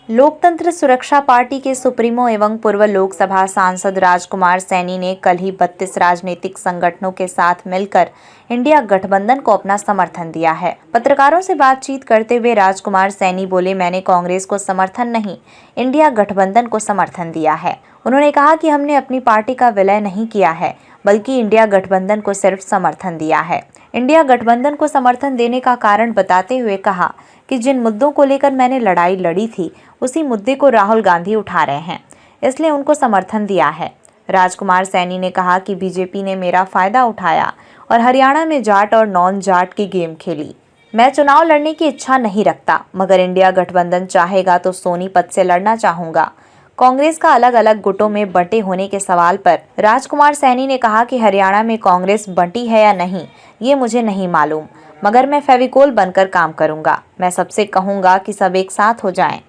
लोकतंत्र सुरक्षा पार्टी के सुप्रीमो एवं पूर्व लोकसभा सांसद राजकुमार सैनी ने कल ही 32 राजनीतिक संगठनों के साथ मिलकर इंडिया गठबंधन को अपना समर्थन दिया है। पत्रकारों से बातचीत करते हुए राजकुमार सैनी बोले, मैंने कांग्रेस को समर्थन नहीं, इंडिया गठबंधन को समर्थन दिया है। उन्होंने कहा कि हमने अपनी पार्टी का विलय नहीं किया है, बल्कि इंडिया गठबंधन को सिर्फ समर्थन दिया है। इंडिया गठबंधन को समर्थन देने का कारण बताते हुए कहा कि जिन मुद्दों को लेकर मैंने लड़ाई लड़ी थी, उसी मुद्दे को राहुल गांधी उठा रहे हैं, इसलिए उनको समर्थन दिया है। राजकुमार सैनी ने कहा कि बीजेपी ने मेरा फायदा उठाया और हरियाणा में जाट और नॉन जाट की गेम खेली। मैं चुनाव लड़ने की इच्छा नहीं रखता, मगर इंडिया गठबंधन चाहेगा तो सोनीपत से लड़ना चाहूंगा। कांग्रेस का अलग अलग गुटों में बंटे होने के सवाल पर राजकुमार सैनी ने कहा कि हरियाणा में कांग्रेस बंटी है या नहीं, ये मुझे नहीं मालूम, मगर मैं फेविकोल बनकर काम करूंगा। मैं सबसे कहूंगा कि सब एक साथ हो जाएं।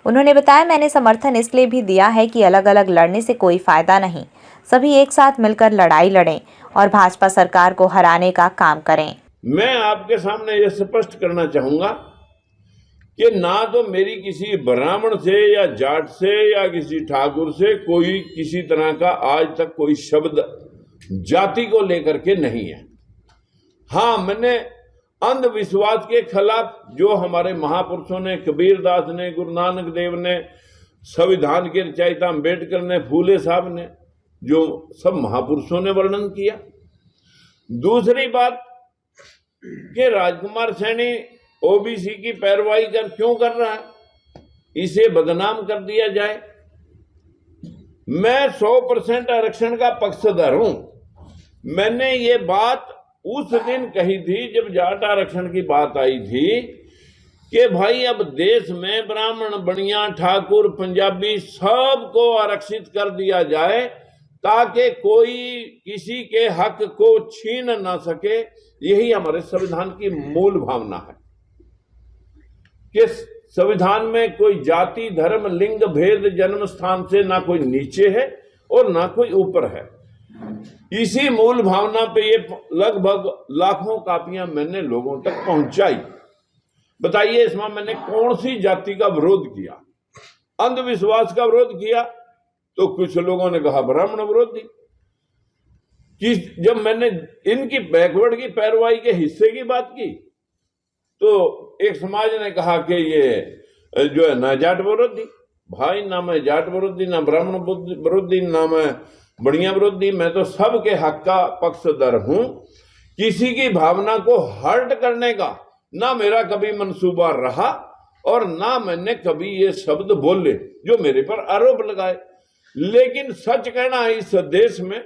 उन्होंने बताया, मैंने समर्थन इसलिए भी दिया है कि अलग अलग लड़ने से कोई फायदा नहीं, सभी एक साथ मिलकर लड़ाई लड़ें और भाजपा सरकार को हराने का काम करें। मैं आपके सामने ये स्पष्ट करना चाहूंगा कि ना तो मेरी किसी ब्राह्मण से या जाट से या किसी ठाकुर से कोई किसी तरह का आज तक कोई शब्द जाति को लेकर के नहीं है। हाँ, मैंने अंधविश्वास के खिलाफ जो हमारे महापुरुषों ने, कबीरदास ने, गुरु नानक देव ने, संविधान के रचयिता अम्बेडकर ने, फूले साहब ने, जो सब महापुरुषों ने वर्णन किया। दूसरी बात कि राजकुमार सैनी ओबीसी की पैरवाई क्यों कर रहा है, इसे बदनाम कर दिया जाए। मैं 100% आरक्षण का पक्षधर हूं। मैंने ये बात उस दिन कही थी जब जाट आरक्षण की बात आई थी कि भाई अब देश में ब्राह्मण, बनिया, ठाकुर, पंजाबी सबको आरक्षित कर दिया जाए ताकि कोई किसी के हक को छीन ना सके। यही हमारे संविधान की मूल भावना है कि संविधान में कोई जाति, धर्म, लिंग भेद, जन्म स्थान से ना कोई नीचे है और ना कोई ऊपर है। इसी मूल भावना पे ये लगभग लाखों कापियां मैंने लोगों तक पहुंचाई। बताइए, इसमें मैंने कौन सी जाति का विरोध किया? अंधविश्वास का विरोध किया तो कुछ लोगों ने कहा ब्राह्मण विरोधी। कि जब मैंने इनकी बैकवर्ड की पैरवाई के हिस्से की बात की तो एक समाज ने कहा कि ये जो है ना जाट विरोधी। भाई, ना मैं जाट विरोधी, ना ब्राह्मण विरोधी, ना मैं बढ़िया विरोधी, मैं तो सबके हक का पक्षधर हूं। किसी की भावना को हर्ट करने का ना मेरा कभी मंसूबा रहा और ना मैंने कभी ये शब्द बोले जो मेरे पर आरोप लगाए। लेकिन सच कहना इस देश में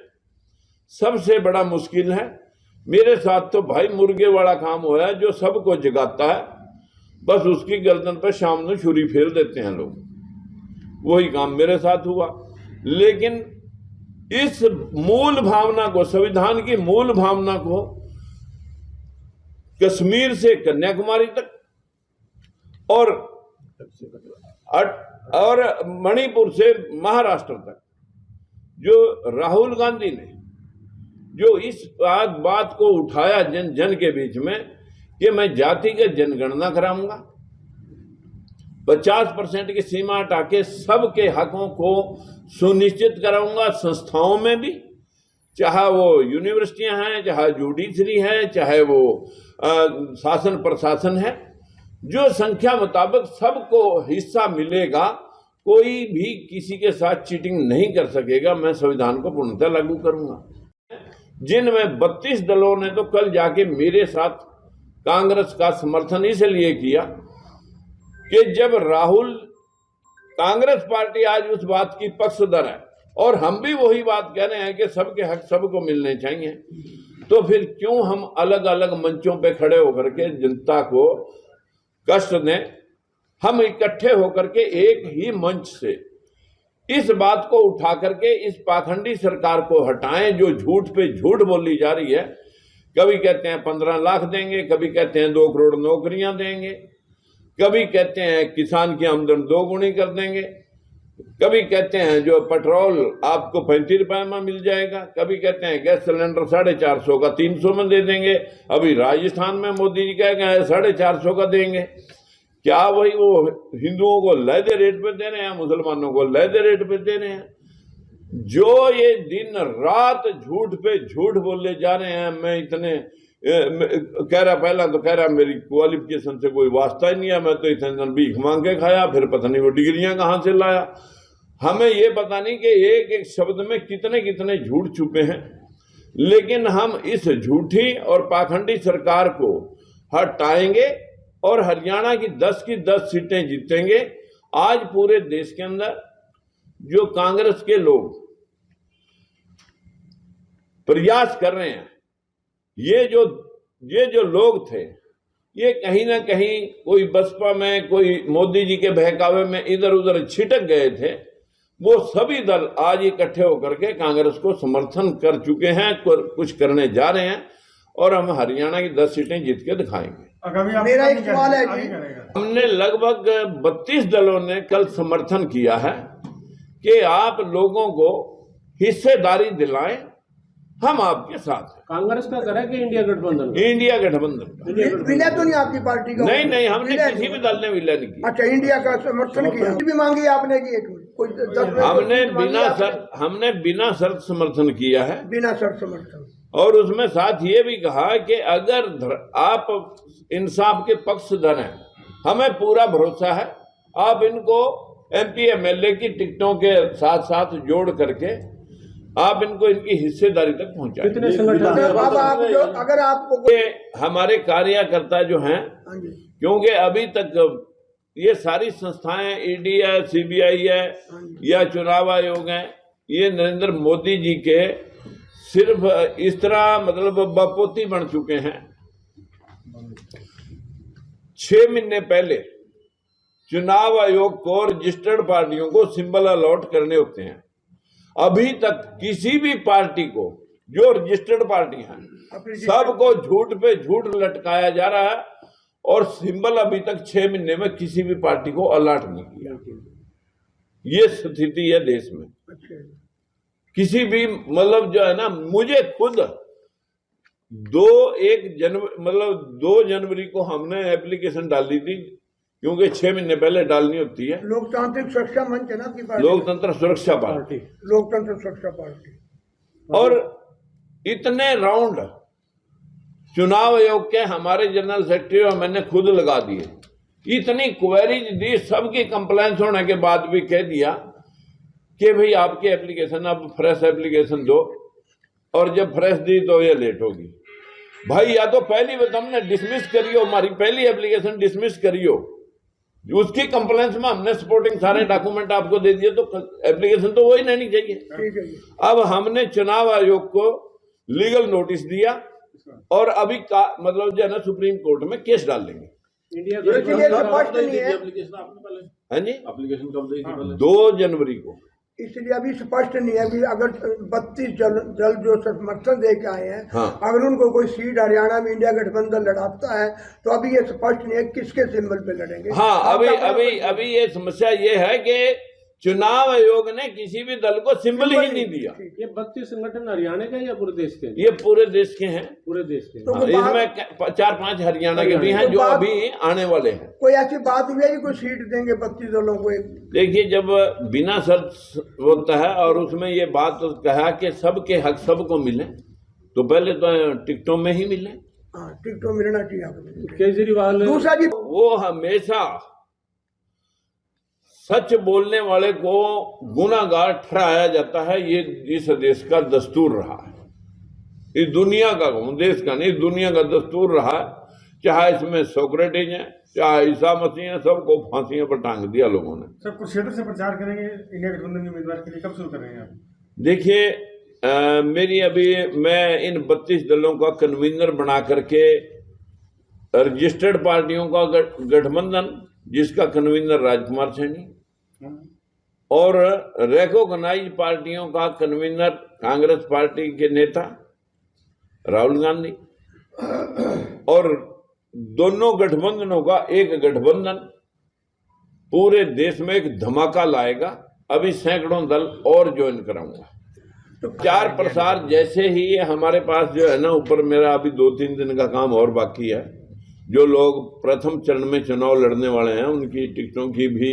सबसे बड़ा मुश्किल है। मेरे साथ तो भाई मुर्गे वाला काम हुआ है, जो सबको जगाता है, बस उसकी गर्दन पर शाम को छुरी फेर देते हैं लोग। वही काम मेरे साथ हुआ। लेकिन इस मूल भावना को, संविधान की मूल भावना को, कश्मीर से कन्याकुमारी तक और मणिपुर से महाराष्ट्र तक, जो राहुल गांधी ने जो इस बात को उठाया जन जन के बीच में कि मैं जातिगत जनगणना कराऊंगा, 50% की सीमा हटा के सबके हकों को सुनिश्चित कराऊंगा। संस्थाओं में भी, चाहे वो यूनिवर्सिटियां हैं, चाहे जुडिशरी है, चाहे वो शासन प्रशासन है, जो संख्या मुताबिक सबको हिस्सा मिलेगा। कोई भी किसी के साथ चीटिंग नहीं कर सकेगा। मैं संविधान को पूर्णतः लागू करूंगा। जिनमें 32 दलों ने तो कल जाके मेरे साथ कांग्रेस का समर्थन इसलिए किया कि जब राहुल, कांग्रेस पार्टी आज उस बात की पक्षधर है और हम भी वही बात कह रहे हैं कि सबके हक सबको मिलने चाहिए, तो फिर क्यों हम अलग अलग मंचों पे खड़े होकर के जनता को कष्ट दें? हम इकट्ठे होकर के एक ही मंच से इस बात को उठा करके इस पाखंडी सरकार को हटाएं जो झूठ पे झूठ बोली जा रही है। कभी कहते हैं 15 लाख देंगे, कभी कहते हैं 2 करोड़ नौकरियां देंगे, कभी कहते हैं किसान की आमदन 2 गुनी कर देंगे, कभी कहते हैं जो पेट्रोल आपको 35 रुपए में मिल जाएगा, कभी कहते हैं गैस सिलेंडर 450 का 300 में दे देंगे। अभी राजस्थान में मोदी जी कह गए 450 का देंगे। क्या वही वो हिंदुओं को लहदे रेट पे दे रहे हैं, मुसलमानों को लहदे रेट पे दे रहे हैं? जो ये दिन रात झूठ पे झूठ बोले जा रहे हैं। मैं इतने कह रहा, पहला तो कह रहा मेरी क्वालिफिकेशन से कोई वास्ता ही नहीं है, मैं तो इतने दिन भीख मांग के खाया, फिर पता नहीं वो डिग्रियां कहाँ से लाया। हमें ये पता नहीं कि एक एक शब्द में कितने कितने झूठ छुपे हैं। लेकिन हम इस झूठी और पाखंडी सरकार को हटाएंगे और हरियाणा की 10 सीटें जीतेंगे। आज पूरे देश के अंदर जो कांग्रेस के लोग प्रयास कर रहे हैं, ये जो लोग थे, ये कहीं ना कहीं कोई बसपा में, कोई मोदी जी के बहकावे में इधर उधर छिटक गए थे। वो सभी दल आज इकट्ठे होकर के कांग्रेस को समर्थन कर चुके हैं, कुछ करने जा रहे हैं और हम हरियाणा की 10 सीटें जीत के दिखाएंगे। मेरा एक सवाल है जी, हमने लगभग 32 दलों ने कल समर्थन किया है कि आप लोगों को हिस्सेदारी दिलाएं, हम आपके साथ हैं। कांग्रेस का करे कि इंडिया गठबंधन? इंडिया गठबंधन का। विलय तो नहीं आपकी पार्टी का? नहीं, हमने किसी भी दल ने विलय नहीं किया। अच्छा, इंडिया का समर्थन किया भी मांगी आपने की? कोई हमने बिना शर्त समर्थन किया है, बिना शर्त समर्थन। और उसमें साथ ये भी कहा कि अगर आप इंसाफ के पक्षधर हैं, हमें पूरा भरोसा है, आप इनको MP MLA की टिकटों के साथ साथ जोड़ करके आप इनको इनकी हिस्सेदारी तक पहुंचाएं। कितने संगठन बाबा, आप जो अगर आपको हमारे कार्यकर्ता जो हैं, क्योंकि अभी तक ये सारी संस्थाएं ED है, CBI है या चुनाव आयोग है, ये नरेंद्र मोदी जी के सिर्फ इस तरह मतलब बपोती बन चुके हैं। 6 महीने पहले चुनाव आयोग को रजिस्टर्ड पार्टियों को सिंबल अलॉट करने होते हैं। अभी तक किसी भी पार्टी को, जो रजिस्टर्ड पार्टी हैं, सबको झूठ पे झूठ लटकाया जा रहा है और सिंबल अभी तक 6 महीने में किसी भी पार्टी को अलॉट नहीं किया। ये स्थिति है देश में। किसी भी मतलब जो है ना, मुझे खुद 2 जनवरी को हमने एप्लीकेशन डाली थी, क्योंकि 6 महीने पहले डालनी होती है। लोकतांत्रिक सुरक्षा मंच है ना आपकी पार्टी? लोकतंत्र सुरक्षा पार्टी, लोकतंत्र सुरक्षा पार्टी। और इतने राउंड चुनाव आयोग के हमारे जनरल सेक्रेटरी और मैंने खुद लगा दिए, इतनी क्वेरीज दी, सबकी कंप्लेंस होने के बाद भी कह दिया कि भाई आपकी एप्लीकेशन अब फ्रेश एप्लीकेशन दो, और जब फ्रेश दी तो ये लेट होगी। भाई या तो पहली बात हमने डिसमिस करियो, हमारी पहली एप्लीकेशन डिसमिस करियो, उसकी कंप्लेंस में हमने सपोर्टिंग सारे डॉक्यूमेंट आपको दे दिए, तो एप्लीकेशन तो वही नहीं चाहिए। अब हमने चुनाव आयोग को लीगल नोटिस दिया और अभी मतलब जो है ना, सुप्रीम कोर्ट में केस डाल देंगे। इंडिया हाँ जी, एप्लीकेशन कब दी थी पहले? 2 जनवरी को। इसलिए अभी स्पष्ट नहीं है कि अगर 32 दल जो समर्थन दे के आए हैं, हाँ, अगर उनको कोई सीट हरियाणा में इंडिया गठबंधन लड़ाता है तो अभी ये स्पष्ट नहीं है किसके सिंबल पे लड़ेंगे। हाँ, अभी ये समस्या ये है कि चुनाव आयोग ने किसी भी दल को सिंबल ही नहीं दिया। ये 32 संगठन हरियाणा के या पूरे देश के? ये पूरे देश के हैं। पूरे देश के। तो इसमें 4-5 हरियाणा के भी हैं जो अभी आने वाले हैं। कोई ऐसी बात हुई है कि कोई सीट देंगे 32 दलों को? देखिए, जब बिना शर्त होता है और उसमें ये बात कहा कि सबके हक सबको मिले, तो पहले तो टिकटों में ही मिले। टिकटों मिलना चाहिए। केजरीवाल दूसरा जी, वो हमेशा सच बोलने वाले को गुनाहगार ठहराया जाता है। ये इस देश का दस्तूर रहा है, इस दुनिया का, देश का नहीं, दुनिया का दस्तूर रहा है। चाहे इसमें सोक्रेटिस हैं, चाहे ईसा मसीह हैं, सबको फांसियों पर टांग दिया लोगों ने। सर, कुछ क्षेत्र से प्रचार करेंगे इंडिया गठबंधन के उम्मीदवार के लिए, कब शुरू करेंगे आप? देखिए, मैं इन 32 दलों का कन्वीनर बना करके रजिस्टर्ड पार्टियों का गठबंधन, जिसका कन्वीनर राजकुमार सैनी, और रिकॉग्नाइज्ड पार्टियों का कन्वीनर कांग्रेस पार्टी के नेता राहुल गांधी, और दोनों गठबंधनों का एक गठबंधन पूरे देश में एक धमाका लाएगा। अभी सैकड़ों दल और ज्वाइन कराऊंगा। तो 4 प्रसार जैसे ही हमारे पास जो है ना, ऊपर मेरा अभी 2-3 दिन का काम और बाकी है, जो लोग प्रथम चरण में चुनाव लड़ने वाले हैं उनकी टिकटों की भी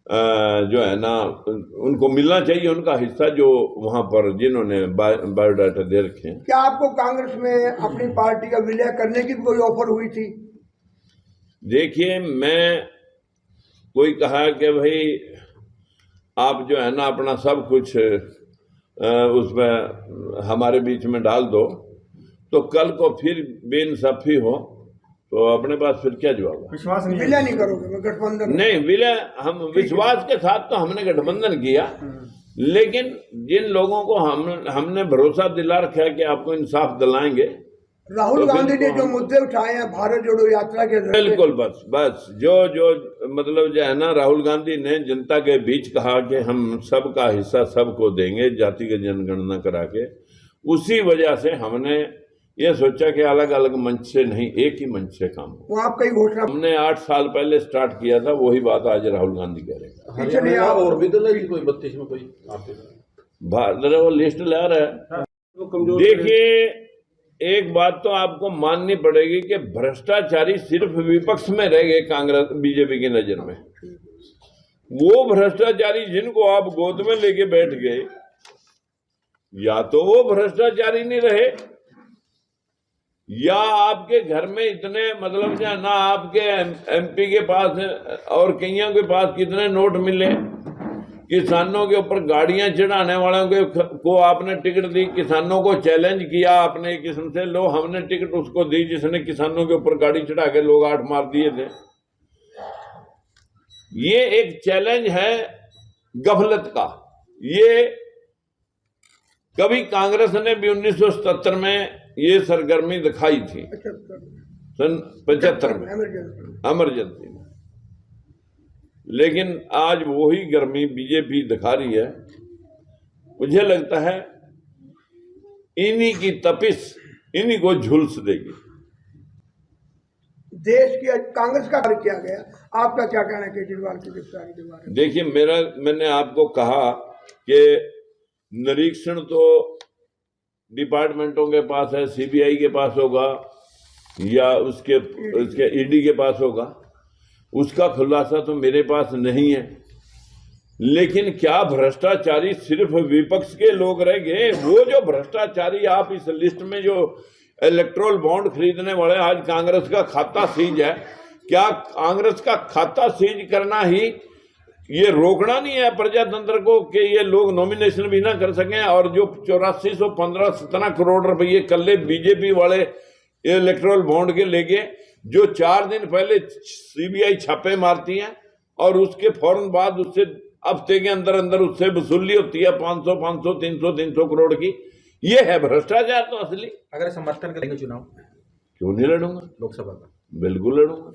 जो है ना उनको मिलना चाहिए उनका हिस्सा, जो वहां पर जिन्होंने बायोडाटा दे रखे हैं। क्या आपको कांग्रेस में अपनी पार्टी का विलय करने की कोई ऑफर हुई थी? देखिए, मैं कोई कहा कि भाई आप जो है ना अपना सब कुछ उसमें हमारे बीच में डाल दो, तो कल को फिर बेइंसाफी हो तो अपने पास फिर क्या जवाब है? विश्वास नहीं है। विलय नहीं करोगे गठबंधन में? नहीं, विलय हम विश्वास के साथ तो हमने गठबंधन किया, लेकिन जिन लोगों को हमने भरोसा दिला रखा है कि आपको इंसाफ दिलाएंगे। राहुल तो गांधी ने बिल्कुल जो मुद्दे उठाए हैं भारत जोड़ो यात्रा के जरिए, बिल्कुल बस जो मतलब जो है ना राहुल गांधी ने जनता के बीच कहा कि हम सबका हिस्सा सबको देंगे जातिगत जनगणना करा के, उसी वजह से हमने ये सोचा कि अलग अलग मंच से नहीं एक ही मंच से काम हो। वो आपका ही घोषणा। हमने 8 साल पहले स्टार्ट किया था, वही बात आज राहुल गांधी कह रहे हैं। हरियाणा और भी दल है जी, कोई 32 में कोई आपके वो लिस्ट ला रहा है। तो कमजोर देखिए, एक बात तो आपको माननी पड़ेगी कि भ्रष्टाचारी सिर्फ विपक्ष में रह गए कांग्रेस बीजेपी की नजर में। वो भ्रष्टाचारी जिनको आप गोद में लेके बैठ गए, या तो वो भ्रष्टाचारी नहीं रहे, या आपके घर में इतने मतलब जो है ना आपके एमपी के पास और कईयों के पास कितने नोट मिले, किसानों के ऊपर गाड़ियां चढ़ाने वालों को आपने टिकट दी, किसानों को चैलेंज किया आपने एक किस्म से, लो हमने टिकट उसको दी जिसने किसानों के ऊपर गाड़ी चढ़ा के लोग 8 मार दिए थे। ये एक चैलेंज है गफलत का। ये कभी कांग्रेस ने भी 1977 में ये सरगर्मी दिखाई थी, सन 75 में इमरजेंसी में, लेकिन आज वही गर्मी बीजेपी दिखा रही है। मुझे लगता है इन्हीं की तपिश इन्हीं को झुलस देगी। देश की कांग्रेस का कार्य किया गया, आपका क्या कहना है केजरीवाल की गिरफ्तारी के बारे में? देखिए, मैंने आपको कहा कि निरीक्षण तो डिपार्टमेंटों के पास है, सीबीआई के पास होगा या उसके ईडी के पास होगा, उसका खुलासा तो मेरे पास नहीं है। लेकिन क्या भ्रष्टाचारी सिर्फ विपक्ष के लोग रह गए? वो जो भ्रष्टाचारी आप इस लिस्ट में जो इलेक्ट्रोल बॉन्ड खरीदने वाले, आज कांग्रेस का खाता सीज है, क्या कांग्रेस का खाता सीज करना ही ये रोकना नहीं है प्रजातंत्र को कि ये लोग नॉमिनेशन भी ना कर सकें? और जो 8415 करोड़ रुपये कल्ले बीजेपी वाले इलेक्ट्रोल बॉन्ड के लेके, जो 4 दिन पहले सीबीआई छापे मारती है और उसके फौरन बाद उससे हफ्ते के अंदर अंदर उससे वसूली होती है 500 300 करोड़ की। ये है भ्रष्टाचार तो असली। अगर समर्थन करेंगे चुनाव, क्यों नहीं लड़ूंगा? लोकसभा का बिल्कुल लड़ूंगा।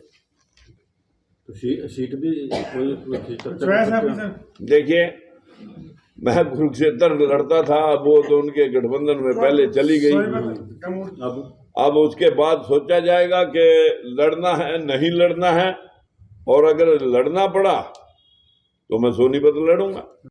तो सीट भी कोई चॉइस है आपकी सर? देखिए, मैं कुरुक्षेत्र लड़ता था, अब वो तो उनके गठबंधन में पहले चली गई। अब उसके बाद सोचा जाएगा कि लड़ना है नहीं लड़ना है, और अगर लड़ना पड़ा तो मैं सोनीपत लड़ूंगा।